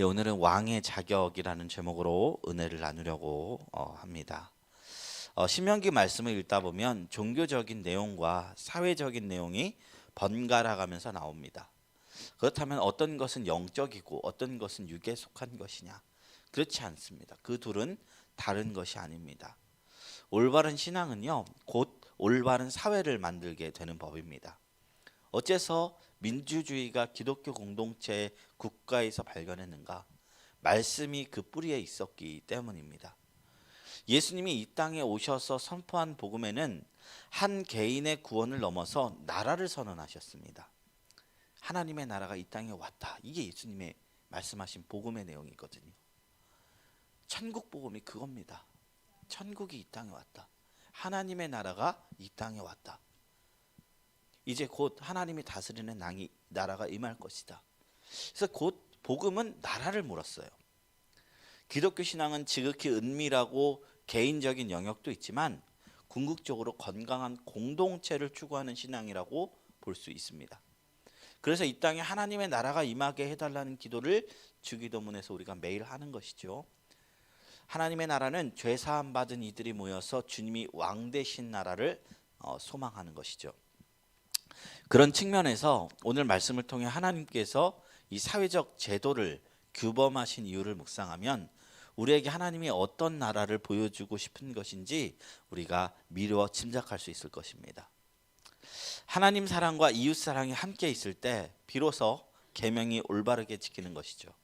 예, 오늘은 왕의 자격이라는 제목으로 은혜를 나누려고 합니다. 신명기 말씀을 읽다 보면 종교적인 내용과 사회적인 내용이 번갈아 가면서 나옵니다. 그렇다면 어떤 것은 영적이고 어떤 것은 육에 속한 것이냐? 그렇지 않습니다. 그 둘은 다른 것이 아닙니다. 올바른 신앙은요, 곧 올바른 사회를 만들게 되는 법입니다. 어째서 민주주의가 기독교 공동체 국가에서 발견했는가? 말씀이 그 뿌리에 있었기 때문입니다. 예수님이 이 땅에 오셔서 선포한 복음에는 한 개인의 구원을 넘어서 나라를 선언하셨습니다. 하나님의 나라가 이 땅에 왔다. 이게 예수님의 말씀하신 복음의 내용이거든요. 천국 복음이 그겁니다. 천국이 이 땅에 왔다. 하나님의 나라가 이 땅에 왔다. 이제 곧 하나님이 다스리는 나라가 임할 것이다. 그래서 곧 복음은 나라를 물었어요. 기독교 신앙은 지극히 은밀하고 개인적인 영역도 있지만 궁극적으로 건강한 공동체를 추구하는 신앙이라고 볼 수 있습니다. 그래서 이 땅에 하나님의 나라가 임하게 해달라는 기도를 주기도문에서 우리가 매일 하는 것이죠. 하나님의 나라는 죄 사함 받은 이들이 모여서 주님이 왕 되신 나라를 소망하는 것이죠. 그런 측면에서 오늘 말씀을 통해 하나님께서 이 사회적 제도를 규범하신 이유를 묵상하면 우리에게 하나님이 어떤 나라를 보여주고 싶은 것인지 우리가 미루어 짐작할 수 있을 것입니다. 하나님 사랑과 이웃 사랑이 함께 있을 때 비로소 계명이 올바르게 지키는 것이죠.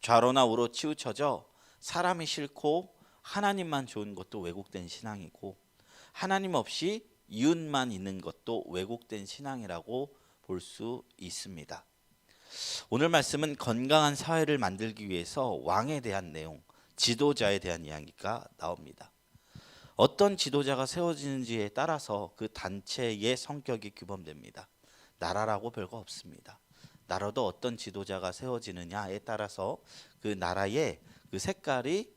좌로나 우로 치우쳐져 사람이 싫고 하나님만 좋은 것도 왜곡된 신앙이고 하나님 없이 이웃만 있는 것도 왜곡된 신앙이라고 볼 수 있습니다. 오늘 말씀은 건강한 사회를 만들기 위해서 왕에 대한 내용, 지도자에 대한 이야기가 나옵니다. 어떤 지도자가 세워지는지에 따라서 그 단체의 성격이 규범됩니다. 나라라고 별거 없습니다. 나라도 어떤 지도자가 세워지느냐에 따라서 그 나라의 그 색깔이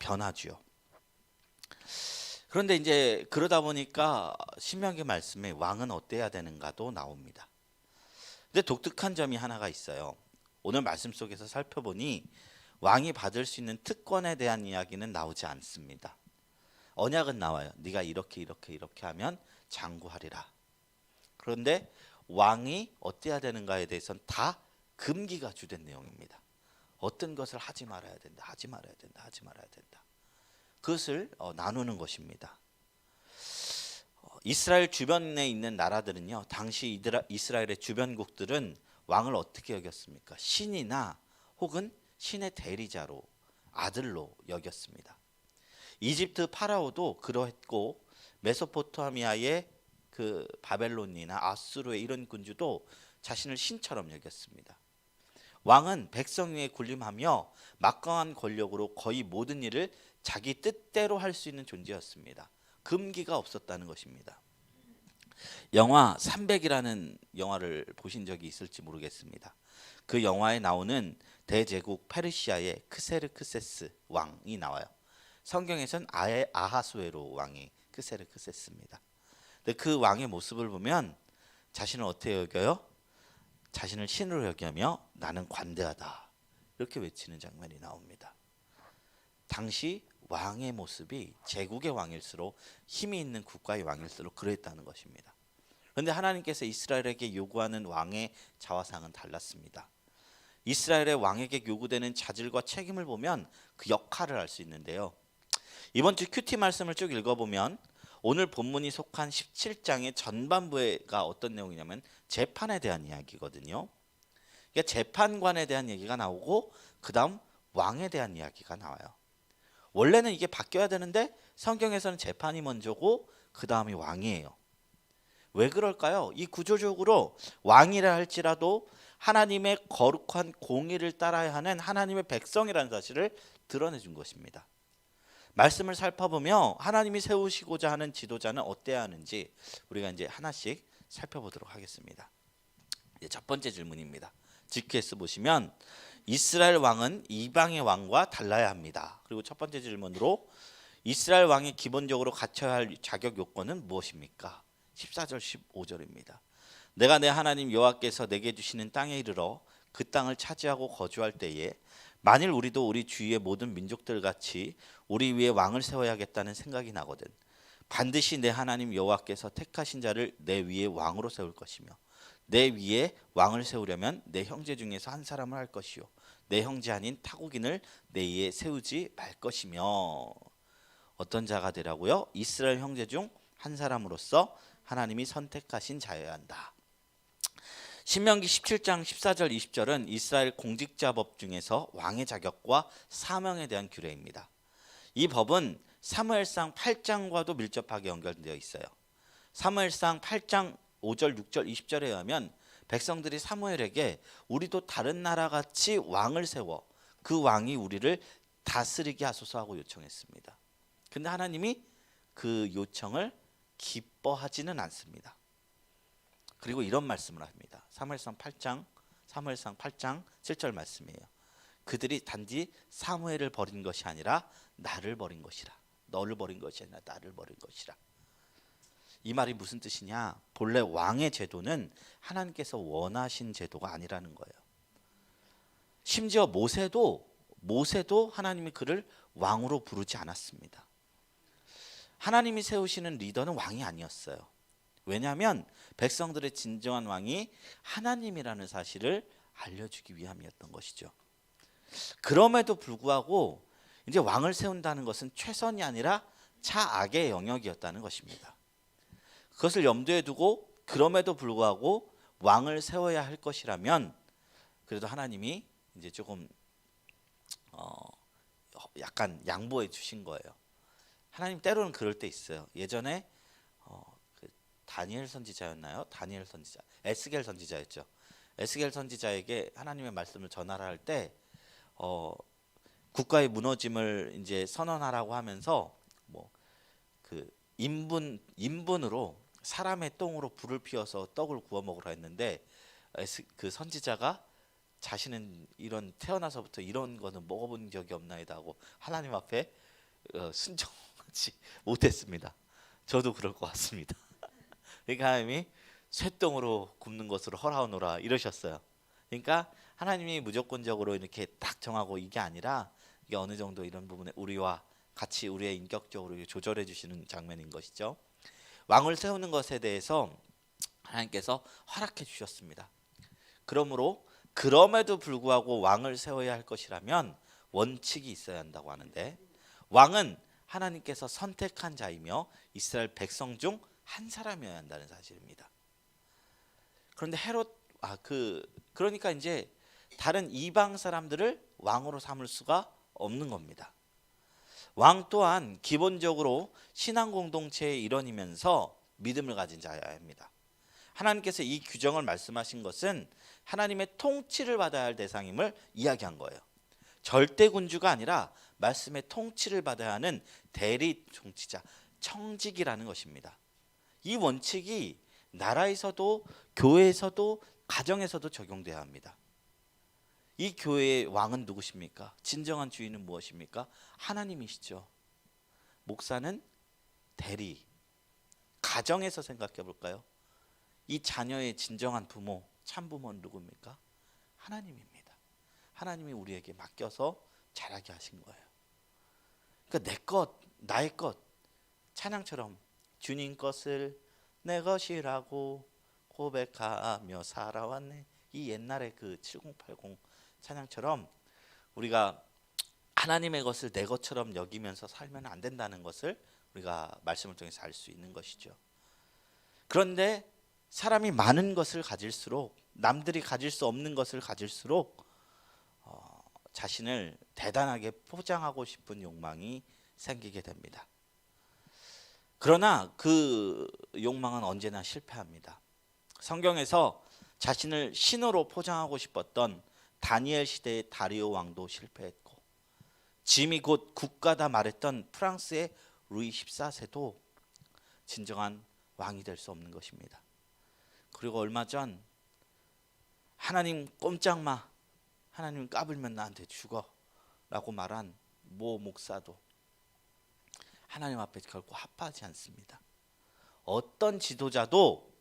변하죠. 그런데 이제 그러다 보니까 신명기 말씀에 왕은 어때야 되는가도 나옵니다. 근데 독특한 점이 하나가 있어요. 오늘 말씀 속에서 살펴보니 왕이 받을 수 있는 특권에 대한 이야기는 나오지 않습니다. 언약은 나와요. 네가 이렇게 하면 장구하리라. 그런데 왕이 어때야 되는가에 대해서는 다 금기가 주된 내용입니다. 어떤 것을 하지 말아야 된다. 하지 말아야 된다. 그것을 나누는 것입니다. 이스라엘 주변에 있는 나라들은요, 당시 이스라엘의 주변국들은 왕을 어떻게 여겼습니까? 신이나 혹은 신의 대리자로, 아들로 여겼습니다. 이집트 파라오도 그러했고 메소포타미아의 그 바벨론이나 아수르의 이런 군주도 자신을 신처럼 여겼습니다. 왕은 백성 위에 군림하며 막강한 권력으로 거의 모든 일을 자기 뜻대로 할 수 있는 존재였습니다. 금기가 없었다는 것입니다. 영화 300이라는 영화를 보신 적이 있을지 모르겠습니다. 그 영화에 나오는 대제국 페르시아의 크세르크세스 왕이 나와요. 성경에선 아하수에로 왕이 크세르크세스입니다. 근데 그 왕의 모습을 보면 자신을 어떻게 여겨요? 자신을 신으로 여기며 나는 관대하다. 이렇게 외치는 장면이 나옵니다. 당시 왕의 모습이 제국의 왕일수록 힘이 있는 국가의 왕일수록 그랬다는 것입니다. 그런데 하나님께서 이스라엘에게 요구하는 왕의 자화상은 달랐습니다. 이스라엘의 왕에게 요구되는 자질과 책임을 보면 그 역할을 알 수 있는데요. 이번 주 큐티 말씀을 쭉 읽어보면 오늘 본문이 속한 17장의 전반부가 어떤 내용이냐면 재판에 대한 이야기거든요. 그러니까 재판관에 대한 얘기가 나오고 그 다음 왕에 대한 이야기가 나와요. 원래는 이게 바뀌어야 되는데 성경에서는 재판이 먼저고 그 다음이 왕이에요. 왜 그럴까요? 이 구조적으로 왕이라 할지라도 하나님의 거룩한 공의를 따라야 하는 하나님의 백성이라는 사실을 드러내 준 것입니다. 말씀을 살펴보며 하나님이 세우시고자 하는 지도자는 어때야 하는지 우리가 이제 하나씩 살펴보도록 하겠습니다. 첫 번째 질문입니다. GQS 보시면 이스라엘 왕은 이방의 왕과 달라야 합니다. 그리고 첫 번째 질문으로 이스라엘 왕이 기본적으로 갖춰야 할 자격 요건은 무엇입니까? 14절 15절입니다. 내가 내 하나님 여호와께서 내게 주시는 땅에 이르러 그 땅을 차지하고 거주할 때에 만일 우리도 우리 주위의 모든 민족들 같이 우리 위에 왕을 세워야겠다는 생각이 나거든. 반드시 내 하나님 여호와께서 택하신 자를 내 위에 왕으로 세울 것이며 내 위에 왕을 세우려면 내 형제 중에서 한 사람을 할 것이요 내 형제 아닌 타국인을 내 위에 세우지 말 것이며. 어떤 자가 되라고요? 이스라엘 형제 중 한 사람으로서 하나님이 선택하신 자여야 한다. 신명기 17장 14절 20절은 이스라엘 공직자법 중에서 왕의 자격과 사명에 대한 규례입니다. 이 법은 사무엘상 8장과도 밀접하게 연결되어 있어요. 사무엘상 8장 5절 6절 20절에 의하면 백성들이 사무엘에게 우리도 다른 나라같이 왕을 세워 그 왕이 우리를 다스리게 하소서 하고 요청했습니다. 근데 하나님이 그 요청을 기뻐하지는 않습니다. 그리고 이런 말씀을 합니다. 사무엘상 8장 7절 말씀이에요. 그들이 단지 사무엘을 버린 것이 아니라 나를 버린 것이라. 너를 버린 것이 아니라 나를 버린 것이라. 이 말이 무슨 뜻이냐? 본래 왕의 제도는 하나님께서 원하신 제도가 아니라는 거예요. 심지어 모세도 하나님이 그를 왕으로 부르지 않았습니다. 하나님이 세우시는 리더는 왕이 아니었어요. 왜냐하면 백성들의 진정한 왕이 하나님이라는 사실을 알려주기 위함이었던 것이죠. 그럼에도 불구하고 이제 왕을 세운다는 것은 최선이 아니라 차악의 영역이었다는 것입니다. 그것을 염두에 두고 그럼에도 불구하고 왕을 세워야 할 것이라면 그래도 하나님이 이제 조금 약간 양보해 주신 거예요. 하나님 때로는 그럴 때 있어요. 예전에 그 다니엘 선지자였나요? 다니엘 선지자, 에스겔 선지자였죠. 에스겔 선지자에게 하나님의 말씀을 전하라 할 때 국가의 무너짐을 이제 선언하라고 하면서 뭐 그 인분으로 사람의 똥으로 불을 피워서 떡을 구워 먹으라 했는데 그 선지자가 자신은 이런 태어나서부터 이런 거는 먹어본 적이 없나이다 하고 하나님 앞에 순종하지 못했습니다. 저도 그럴 것 같습니다. 그러니까 하나님이 쇠똥으로 굽는 것으로 허락하노라 이러셨어요. 그러니까 하나님이 무조건적으로 이렇게 딱 정하고 이게 아니라 이게 어느 정도 이런 부분에 우리와 같이 우리의 인격적으로 조절해 주시는 장면인 것이죠. 왕을 세우는 것에 대해서 하나님께서 허락해 주셨습니다. 그럼에도 불구하고 왕을 세워야 할 것이라면 원칙이 있어야 한다고 하는데 왕은 하나님께서 선택한 자이며 이스라엘 백성 중 한 사람이어야 한다는 사실입니다. 그런데 그러니까 이제 다른 이방 사람들을 왕으로 삼을 수가 없는 겁니다. 왕 또한 기본적으로 신앙 공동체의 일원이면서 믿음을 가진 자여야 합니다. 하나님께서 이 규정을 말씀하신 것은 하나님의 통치를 받아야 할 대상임을 이야기한 거예요. 절대 군주가 아니라 말씀의 통치를 받아야 하는 대리 통치자, 청직이라는 것입니다. 이 원칙이 나라에서도 교회에서도 가정에서도 적용돼야 합니다. 이 교회의 왕은 누구십니까? 진정한 주인은 무엇입니까? 하나님이시죠. 목사는 대리. 가정에서 생각해 볼까요? 이 자녀의 진정한 부모, 참부모는 누굽니까? 하나님입니다. 하나님이 우리에게 맡겨서 자라게 하신 거예요. 그러니까 내 것, 나의 것, 찬양처럼 주님 것을 내 것이라고 고백하며 살아왔네. 이 옛날에 그 7080 찬양처럼 우리가 하나님의 것을 내 것처럼 여기면서 살면 안 된다는 것을 우리가 말씀을 통해서 알 수 있는 것이죠. 그런데 사람이 많은 것을 가질수록 남들이 가질 수 없는 것을 가질수록 자신을 대단하게 포장하고 싶은 욕망이 생기게 됩니다. 그러나 그 욕망은 언제나 실패합니다. 성경에서 자신을 신으로 포장하고 싶었던 다니엘 시대의 다리오 왕도 실패했고 짐이 곧 국가다 말했던 프랑스의 루이 14세도 진정한 왕이 될 수 없는 것입니다. 그리고 얼마 전 하나님 꼼짝마, 하나님 까불면 나한테 죽어 라고 말한 모 목사도 하나님 앞에 결코 합하지 않습니다. 어떤 지도자도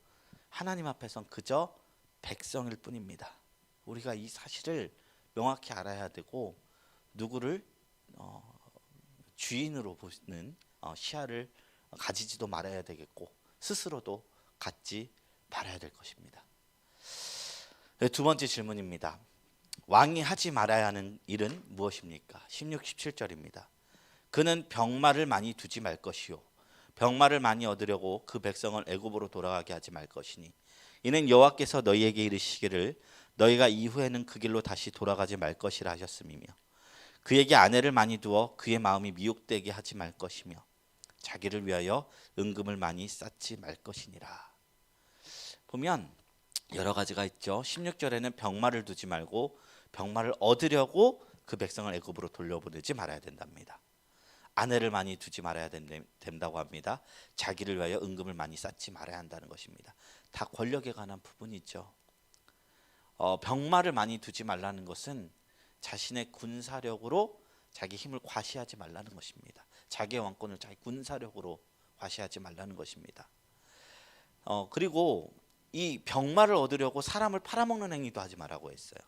하나님 앞에선 그저 백성일 뿐입니다. 우리가 이 사실을 명확히 알아야 되고 누구를 주인으로 보는 시야를 가지지도 말아야 되겠고 스스로도 갖지 말아야 될 것입니다. 두 번째 질문입니다. 왕이 하지 말아야 하는 일은 무엇입니까? 16, 17절입니다. 그는 병마를 많이 두지 말 것이요 병마를 많이 얻으려고 그 백성을 애굽으로 돌아가게 하지 말 것이니 이는 여호와께서 너희에게 이르시기를 너희가 이후에는 그 길로 다시 돌아가지 말 것이라 하셨음이며 그에게 아내를 많이 두어 그의 마음이 미혹되게 하지 말 것이며 자기를 위하여 은금을 많이 쌓지 말 것이니라. 보면 여러 가지가 있죠. 16절에는 병마를 두지 말고 병마를 얻으려고 그 백성을 애굽으로 돌려보내지 말아야 된답니다. 아내를 많이 두지 말아야 된다고 합니다. 자기를 위하여 은금을 많이 쌓지 말아야 한다는 것입니다. 다 권력에 관한 부분이죠. 병마를 많이 두지 말라는 것은 자신의 군사력으로 자기 힘을 과시하지 말라는 것입니다. 자기의 왕권을 자기 군사력으로 과시하지 말라는 것입니다. 그리고 이 병마를 얻으려고 사람을 팔아먹는 행위도 하지 말라고 했어요.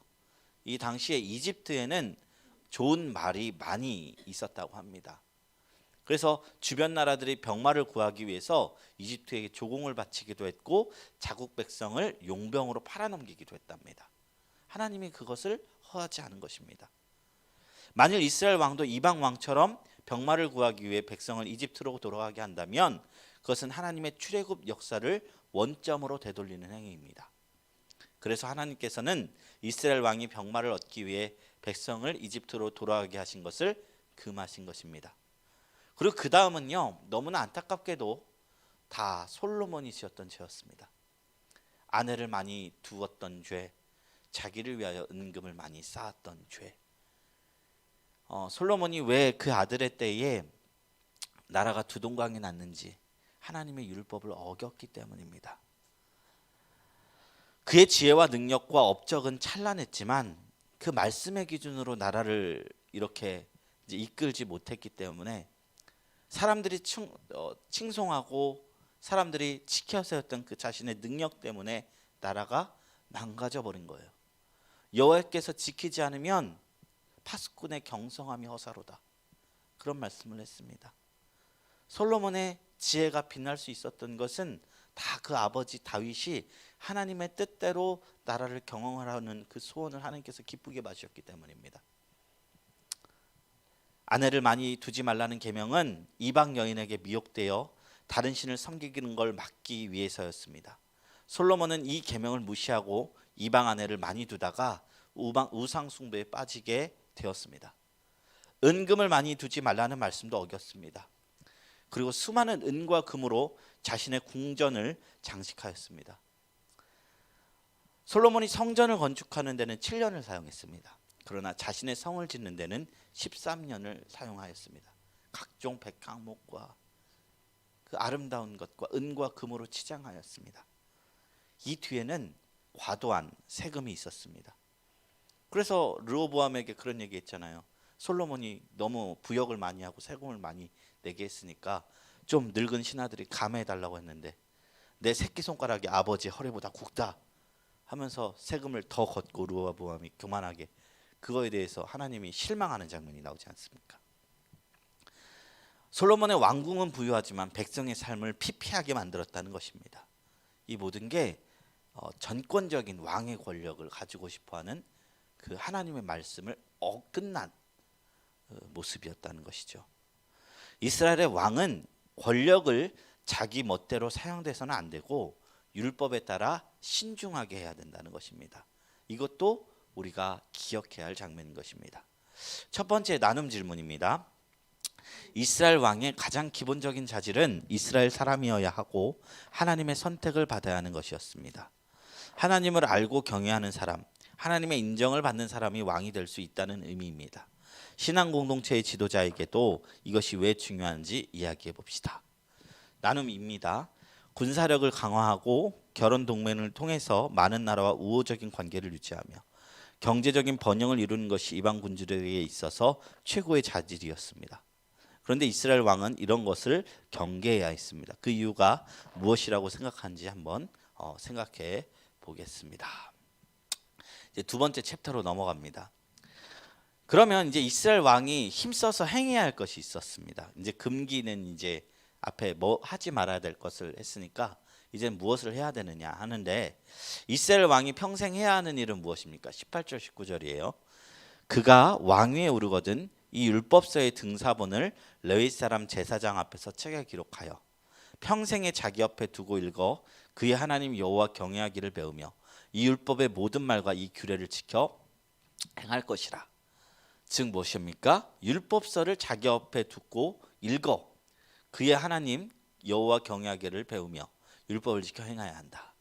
이 당시에 이집트에는 좋은 말이 많이 있었다고 합니다. 그래서 주변 나라들이 병마를 구하기 위해서 이집트에게 조공을 바치기도 했고 자국 백성을 용병으로 팔아넘기기도 했답니다. 하나님이 그것을 허하지 않은 것입니다. 만일 이스라엘 왕도 이방 왕처럼 병마를 구하기 위해 백성을 이집트로 돌아가게 한다면 그것은 하나님의 출애굽 역사를 원점으로 되돌리는 행위입니다. 그래서 하나님께서는 이스라엘 왕이 병마를 얻기 위해 백성을 이집트로 돌아가게 하신 것을 금하신 것입니다. 그리고 그 다음은요, 너무나 안타깝게도 다 솔로몬이 지었던 죄였습니다. 아내를 많이 두었던 죄, 자기를 위하여 은금을 많이 쌓았던 죄. 솔로몬이 왜 그 아들의 때에 나라가 두 동강이 났는지 하나님의 율법을 어겼기 때문입니다. 그의 지혜와 능력과 업적은 찬란했지만 그 말씀의 기준으로 나라를 이렇게 이제 이끌지 못했기 때문에 사람들이 칭송하고 사람들이 지켜 세웠던 그 자신의 능력 때문에 나라가 망가져 버린 거예요. 여호와께서 지키지 않으면 파수꾼의 경성함이 허사로다. 그런 말씀을 했습니다. 솔로몬의 지혜가 빛날 수 있었던 것은 다 그 아버지 다윗이 하나님의 뜻대로 나라를 경영하라는 그 소원을 하나님께서 기쁘게 봐주셨기 때문입니다. 아내를 많이 두지 말라는 계명은 이방 여인에게 미혹되어 다른 신을 섬기는 걸 막기 위해서였습니다. 솔로몬은 이 계명을 무시하고 이방 아내를 많이 두다가 우상 숭배에 빠지게 되었습니다. 은금을 많이 두지 말라는 말씀도 어겼습니다. 그리고 수많은 은과 금으로 자신의 궁전을 장식하였습니다. 솔로몬이 성전을 건축하는 데는 7년을 사용했습니다. 그러나 자신의 성을 짓는 데는 13년을 사용하였습니다. 각종 백항목과 그 아름다운 것과 은과 금으로 치장하였습니다. 이 뒤에는 과도한 세금이 있었습니다. 그래서 르호보암에게 그런 얘기 했잖아요. 솔로몬이 너무 부역을 많이 하고 세금을 많이 내게 했으니까 좀 늙은 신하들이 감해달라고 했는데 내 새끼손가락이 아버지 허리보다 굵다 하면서 세금을 더 걷고 르호보암이 교만하게, 그거에 대해서 하나님이 실망하는 장면이 나오지 않습니까? 솔로몬의 왕궁은 부유하지만 백성의 삶을 피폐하게 만들었다는 것입니다. 이 모든 게 전권적인 왕의 권력을 가지고 싶어하는 그 하나님의 말씀을 어긋난 모습이었다는 것이죠. 이스라엘의 왕은 권력을 자기 멋대로 사용돼서는 안 되고 율법에 따라 신중하게 해야 된다는 것입니다. 이것도 우리가 기억해야 할 장면인 것입니다. 첫 번째 나눔 질문입니다. 이스라엘 왕의 가장 기본적인 자질은 이스라엘 사람이어야 하고 하나님의 선택을 받아야 하는 것이었습니다. 하나님을 알고 경외하는 사람, 하나님의 인정을 받는 사람이 왕이 될 수 있다는 의미입니다. 신앙 공동체의 지도자에게도 이것이 왜 중요한지 이야기해 봅시다. 나눔입니다. 군사력을 강화하고 결혼 동맹을 통해서 많은 나라와 우호적인 관계를 유지하며 경제적인 번영을 이루는 것이 이방 군주들에게 있어서 최고의 자질이었습니다. 그런데 이스라엘 왕은 이런 것을 경계해야 했습니다. 그 이유가 무엇이라고 생각하는지 한번 생각해 보겠습니다. 이제 두 번째 챕터로 넘어갑니다. 그러면 이제 이스라엘 왕이 힘써서 행해야 할 것이 있었습니다. 이제 금기는 이제 앞에 뭐 하지 말아야 될 것을 했으니까 이제 무엇을 해야 되느냐 하는데, 이스라엘 왕이 평생 해야 하는 일은 무엇입니까? 18절 19절이에요. 그가 왕위에 오르거든 이 율법서의 등사본을 레위 사람 제사장 앞에서 책에 기록하여 평생에 자기 옆에 두고 읽어 그의 하나님 여호와 경외하기를 배우며 이 율법의 모든 말과 이 규례를 지켜 행할 것이라. 즉 무엇입니까? 율법서를 자기 옆에 두고 읽어 그의 하나님 여호와 경외하기를 배우며 율법을 지켜 행해야 한다.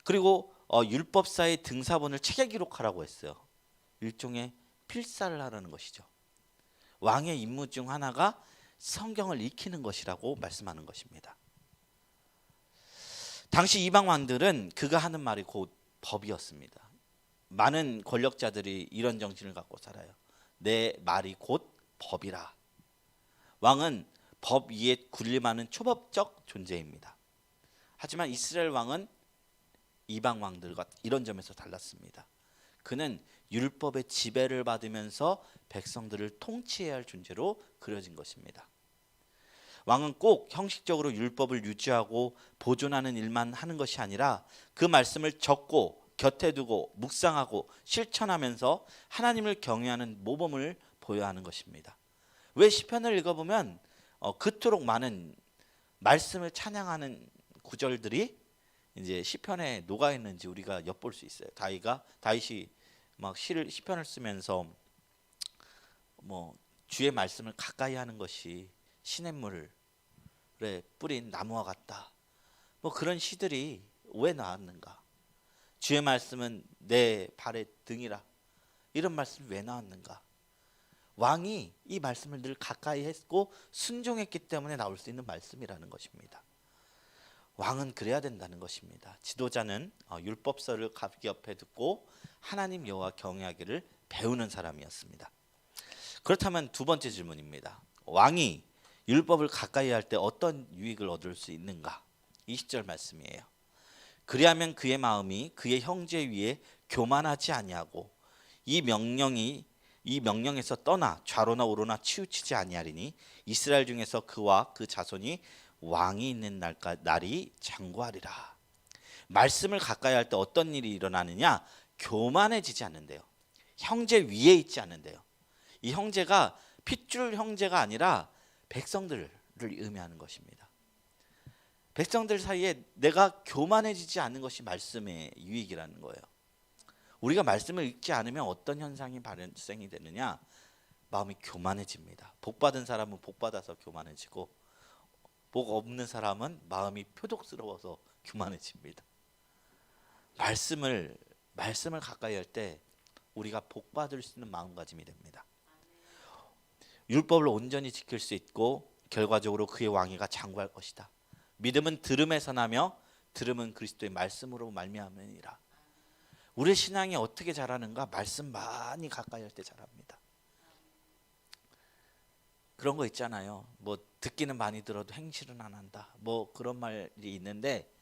그리고 율법사의 등사본을 책에 기록하라고 했어요. 일종의 필사를 하라는 것이죠. 왕의 임무 중 하나가 성경을 익히는 것이라고 말씀하는 것입니다. 당시 이방 왕들은 그가 하는 말이 곧 법이었습니다. 많은 권력자들이 이런 정신을 갖고 살아요. 내 말이 곧 법이라. 왕은 법 위에 군림하는 초법적 존재입니다. 하지만 이스라엘 왕은 이방 왕들과 이런 점에서 달랐습니다. 그는 율법의 지배를 받으면서 백성들을 통치해야 할 존재로 그려진 것입니다. 왕은 꼭 형식적으로 율법을 유지하고 보존하는 일만 하는 것이 아니라 그 말씀을 적고 곁에 두고 묵상하고 실천하면서 하나님을 경외하는 모범을 보여야 하는 것입니다. 왜 시편을 읽어보면 그토록 많은 말씀을 찬양하는 구절들이 이제 시편에 녹아 있는지 우리가 엿볼 수 있어요. 다윗이 막 시편을 쓰면서 뭐 주의 말씀을 가까이 하는 것이 시냇물에 뿌린 나무와 같다. 뭐 그런 시들이 왜 나왔는가? 주의 말씀은 내 발의 등이라. 이런 말씀이 왜 나왔는가? 왕이 이 말씀을 늘 가까이 했고 순종했기 때문에 나올 수 있는 말씀이라는 것입니다. 왕은 그래야 된다는 것입니다. 지도자는 율법서를 가볍게 옆에 두고 하나님 여호와 경외하기를 배우는 사람이었습니다. 그렇다면 두 번째 질문입니다. 왕이 율법을 가까이 할 때 어떤 유익을 얻을 수 있는가? 20절 말씀이에요. 그리하면 그의 마음이 그의 형제 위에 교만하지 아니하고 이 명령에서 떠나 좌로나 우로나 치우치지 아니하리니 이스라엘 중에서 그와 그 자손이 왕이 있는 날이 장구하리라. 말씀을 가까이 할 때 어떤 일이 일어나느냐? 교만해지지 않는데요. 형제 위에 있지 않는데요. 이 형제가 핏줄 형제가 아니라 백성들을 의미하는 것입니다. 백성들 사이에 내가 교만해지지 않는 것이 말씀의 유익이라는 거예요. 우리가 말씀을 읽지 않으면 어떤 현상이 발생이 되느냐? 마음이 교만해집니다. 복 받은 사람은 복 받아서 교만해지고 복 없는 사람은 마음이 표독스러워서 교만해집니다. 말씀을 가까이 할 때 우리가 복 받을 수 있는 마음가짐이 됩니다. 율법을 온전히 지킬 수 있고 결과적으로 그의 왕위가 장구할 것이다. 믿음은 들음에서 나며 들음은 그리스도의 말씀으로 말미암으니라. 우리의 신앙이 어떻게 자라는가? 말씀 많이 가까이 할 때 자랍니다. 그런 거 있잖아요. 뭐 듣기는 많이 들어도 행실은 안 한다. 뭐 그런 말이 있는데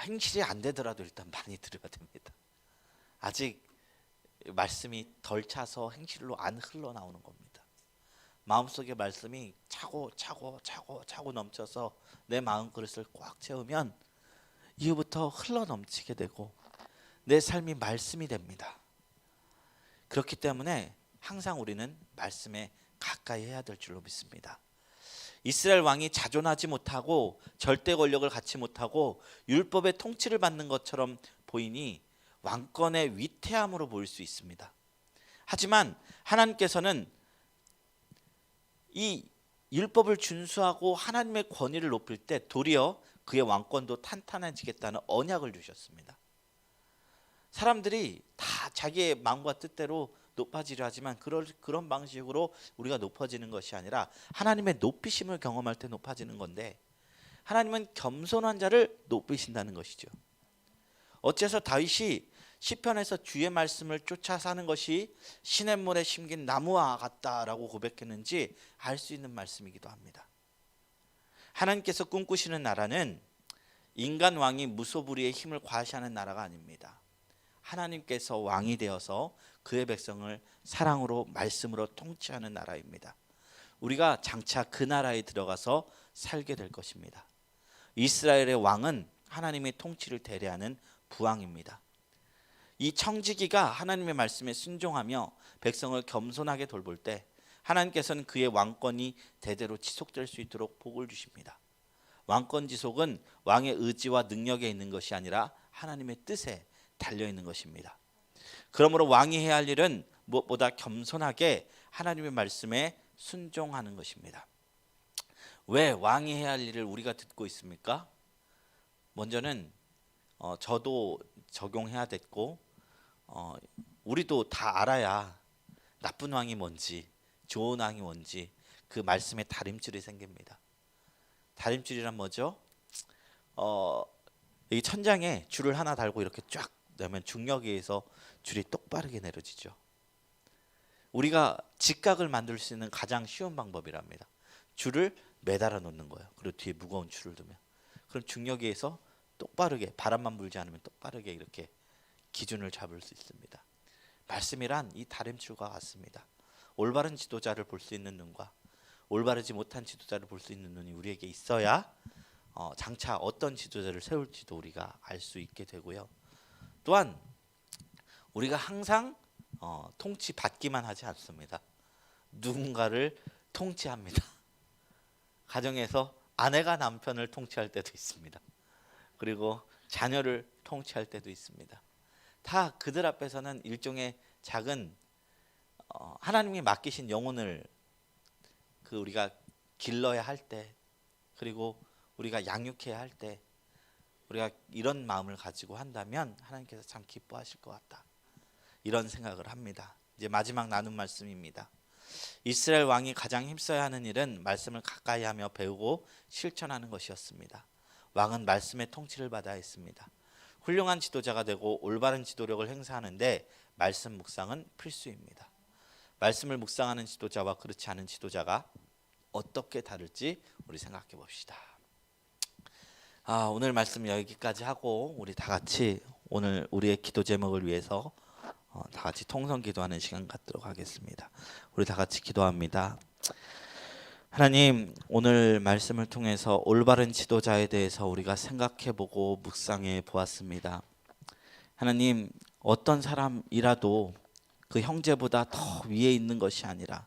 행실이 안 되더라도 일단 많이 들어야 됩니다. 아직 말씀이 덜 차서 행실로 안 흘러나오는 겁니다. 마음속의 말씀이 차고 넘쳐서 내 마음 그릇을 꽉 채우면 이후부터 흘러 넘치게 되고 내 삶이 말씀이 됩니다. 그렇기 때문에 항상 우리는 말씀에 가까이 해야 될 줄로 믿습니다. 이스라엘 왕이 자존하지 못하고 절대 권력을 갖지 못하고 율법의 통치를 받는 것처럼 보이니 왕권의 위태함으로 보일 수 있습니다. 하지만 하나님께서는 이 율법을 준수하고 하나님의 권위를 높일 때 도리어 그의 왕권도 탄탄해지겠다는 언약을 주셨습니다. 사람들이 다 자기의 마음과 뜻대로 높아지려 하지만 그런 방식으로 우리가 높아지는 것이 아니라 하나님의 높이심을 경험할 때 높아지는 건데, 하나님은 겸손한 자를 높이신다는 것이죠. 어째서 다윗이 시편에서 주의 말씀을 쫓아 사는 것이 시냇물에 심긴 나무와 같다라고 고백했는지 알 수 있는 말씀이기도 합니다. 하나님께서 꿈꾸시는 나라는 인간 왕이 무소불위의 힘을 과시하는 나라가 아닙니다. 하나님께서 왕이 되어서 그의 백성을 사랑으로 말씀으로 통치하는 나라입니다. 우리가 장차 그 나라에 들어가서 살게 될 것입니다. 이스라엘의 왕은 하나님의 통치를 대리하는 부왕입니다. 이 청지기가 하나님의 말씀에 순종하며 백성을 겸손하게 돌볼 때 하나님께서는 그의 왕권이 대대로 지속될 수 있도록 복을 주십니다. 왕권 지속은 왕의 의지와 능력에 있는 것이 아니라 하나님의 뜻에 달려 있는 것입니다. 그러므로 왕이 해야 할 일은 무엇보다 겸손하게 하나님의 말씀에 순종하는 것입니다. 왜 왕이 해야 할 일을 우리가 듣고 있습니까? 먼저는 저도 적용해야 됐고 우리도 다 알아야 나쁜 왕이 뭔지 좋은 왕이 뭔지 그 말씀에 다림줄이 생깁니다. 다림줄이란 뭐죠? 이 천장에 줄을 하나 달고 이렇게 쫙 넣으면 중력에 의해서 줄이 똑바르게 내려지죠. 우리가 직각을 만들 수 있는 가장 쉬운 방법이랍니다. 줄을 매달아 놓는 거예요. 그리고 뒤에 무거운 줄을 두면 그럼 중력에 의해서 똑바르게 바람만 불지 않으면 똑바르게 이렇게 기준을 잡을 수 있습니다. 말씀이란 이 다림줄과 같습니다. 올바른 지도자를 볼 수 있는 눈과 올바르지 못한 지도자를 볼 수 있는 눈이 우리에게 있어야 장차 어떤 지도자를 세울지도 우리가 알 수 있게 되고요. 또한 우리가 항상 통치받기만 하지 않습니다. 누군가를 통치합니다. 가정에서 아내가 남편을 통치할 때도 있습니다. 그리고 자녀를 통치할 때도 있습니다. 다 그들 앞에서는 일종의 작은 하나님이 맡기신 영혼을 우리가 길러야 할 때, 그리고 우리가 양육해야 할 때 우리가 이런 마음을 가지고 한다면 하나님께서 참 기뻐하실 것 같다, 이런 생각을 합니다. 이제 마지막 나눈 말씀입니다. 이스라엘 왕이 가장 힘써야 하는 일은 말씀을 가까이 하며 배우고 실천하는 것이었습니다. 왕은 말씀의 통치를 받아야 했습니다. 훌륭한 지도자가 되고 올바른 지도력을 행사하는데 말씀 묵상은 필수입니다. 말씀을 묵상하는 지도자와 그렇지 않은 지도자가 어떻게 다를지 우리 생각해 봅시다. 오늘 말씀 여기까지 하고 우리 다 같이 오늘 우리의 기도 제목을 위해서 다 같이 통성 기도하는 시간 갖도록 하겠습니다. 우리 다 같이 기도합니다. 하나님, 오늘 말씀을 통해서 올바른 지도자에 대해서 우리가 생각해보고 묵상해 보았습니다. 하나님, 어떤 사람이라도 그 형제보다 더 위에 있는 것이 아니라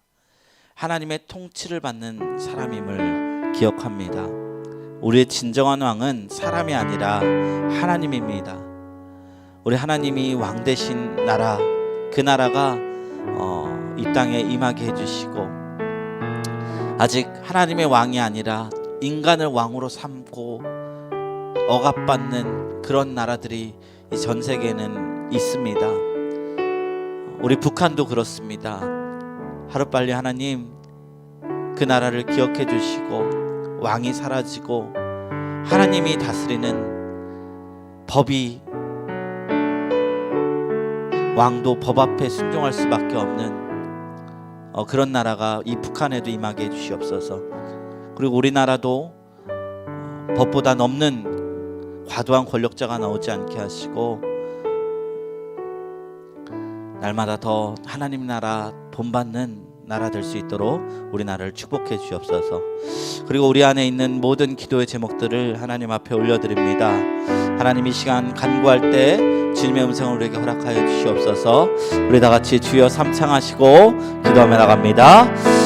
하나님의 통치를 받는 사람임을 기억합니다. 우리의 진정한 왕은 사람이 아니라 하나님입니다. 우리 하나님이 왕 되신 나라, 그 나라가 이 땅에 임하게 해주시고, 아직 하나님의 왕이 아니라 인간을 왕으로 삼고 억압받는 그런 나라들이 이 전 세계에는 있습니다. 우리 북한도 그렇습니다. 하루빨리 하나님 그 나라를 기억해 주시고 왕이 사라지고 하나님이 다스리는 법이, 왕도 법 앞에 순종할 수밖에 없는 그런 나라가 이 북한에도 임하게 해주시옵소서. 그리고 우리나라도 법보다 넘는 과도한 권력자가 나오지 않게 하시고 날마다 더 하나님 나라 본받는 나라 될 수 있도록 우리나라를 축복해 주옵소서. 그리고 우리 안에 있는 모든 기도의 제목들을 하나님 앞에 올려드립니다. 하나님, 이 시간 간구할 때 주님의 음성을 우리에게 허락하여 주시옵소서. 우리 다 같이 주여 삼창하시고 기도하며 나갑니다.